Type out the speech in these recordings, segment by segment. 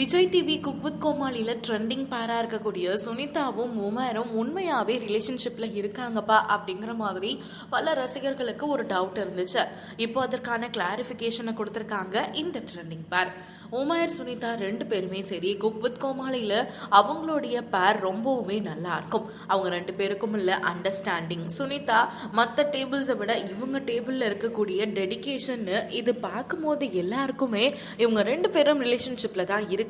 Vijay TV cook with கோமாளியில trending பேரா இருக்கக்கூடிய சுனிதாவும் உமரும் உண்மையாவே ரிலேஷன்ஷிப்ல இருக்காங்கப்பா அப்படிங்கிற மாதிரி பல ரசிகர்களுக்கு ஒரு டவுட் இருந்துச்சு. இப்போ அதற்கான கிளாரிபிகேஷனை கொடுத்திருக்காங்க இந்த ட்ரெண்டிங் பேர். உமர் சுனிதா ரெண்டு பேருமே சரி குக் வித் கோமாளியில அவங்களுடைய பேர் ரொம்பவுமே நல்லா இருக்கும். அவங்க ரெண்டு பேருக்கும் உள்ள அண்டர்ஸ்டாண்டிங், சுனிதா மற்ற டேபிள்ஸை விட இவங்க டேபிள்ல இருக்கக்கூடிய டெடிகேஷன், இது பார்க்கும்போது எல்லாருக்குமே இவங்க ரெண்டு பேரும் ரிலேஷன்ஷிப்ல தான் இருக்காங்க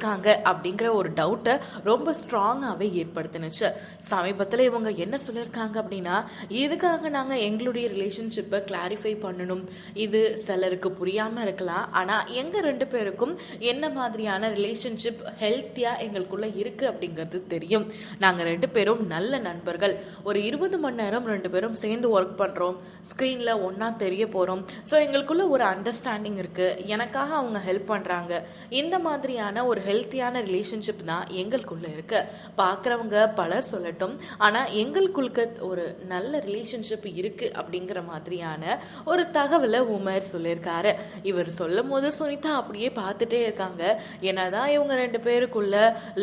அப்படிங்கிற ஒரு டவுட்டை ரொம்ப ஸ்ட்ராங்காகவே ஏற்படுத்தினுச்சு. சமீபத்தில் இவங்க என்ன சொல்லியிருக்காங்க அப்படின்னா, எதுக்காக நாங்கள் எங்களுடைய ரிலேஷன்ஷிப்பை கிளாரிஃபை பண்ணணும், இது சிலருக்கு புரியாமல் இருக்கலாம், ஆனால் எங்கள் ரெண்டு பேருக்கும் என்ன மாதிரியான ரிலேஷன்ஷிப் ஹெல்த்தியாக எங்களுக்குள்ள இருக்குது அப்படிங்கிறது தெரியும். நாங்கள் ரெண்டு பேரும் நல்ல நண்பர்கள், ஒரு 20 மணி நேரம் ரெண்டு பேரும் சேர்ந்து ஒர்க் பண்ணுறோம், ஸ்க்ரீனில் ஒன்றா தெரிய போகிறோம். ஸோ எங்களுக்குள்ள ஒரு அண்டர்ஸ்டாண்டிங் இருக்குது, எனக்காக அவங்க ஹெல்ப் பண்ணுறாங்க. இந்த மாதிரியான ஒரு ஹெல்த்தியான ரிலேஷன்ஷிப் தான் எங்களுக்குள்ள இருக்கு. பார்க்குறவங்க பலர் சொல்லட்டும், ஆனால் எங்களுக்குள்ள ஒரு நல்ல ரிலேஷன்ஷிப் இருக்கு அப்படிங்கிற மாதிரியான ஒரு தகவலை உமர் சொல்லியிருக்காரு. இவர் சொல்லும் போது சுனிதா அப்படியே பார்த்துட்டே இருக்காங்க. என்னதான் இவங்க ரெண்டு பேருக்குள்ள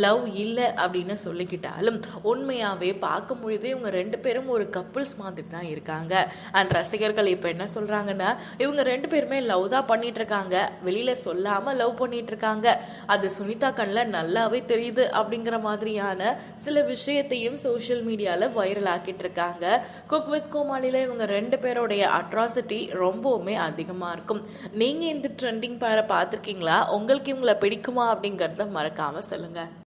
லவ் இல்லை அப்படின்னு சொல்லிக்கிட்டாலும் உண்மையாவே பார்க்கும் பொழுது இவங்க ரெண்டு பேரும் ஒரு கப்புள்ஸ் மாதிரி தான் இருக்காங்க. அண்ட் ரசிகர்கள் இப்போ என்ன சொல்றாங்கன்னா, இவங்க ரெண்டு பேருமே லவ் தான் பண்ணிட்டு இருக்காங்க, வெளியில சொல்லாம லவ் பண்ணிட்டு இருக்காங்க, அது சுனிதா கண்ணில் நல்லாவே தெரியுது அப்படிங்கிற மாதிரியான சில விஷயத்தையும் சோஷியல் மீடியால வைரல் ஆக்கிட்டு இருக்காங்க. குக் வித் கோமாளியில இவங்க ரெண்டு பேருடைய அட்ராசிட்டி ரொம்பவுமே அதிகமா இருக்கும். நீங்க இந்த ட்ரெண்டிங் பேரை பார்த்துருக்கீங்களா? உங்களுக்கு இவங்களை பிடிக்குமா அப்படிங்கறத மறக்காம சொல்லுங்க.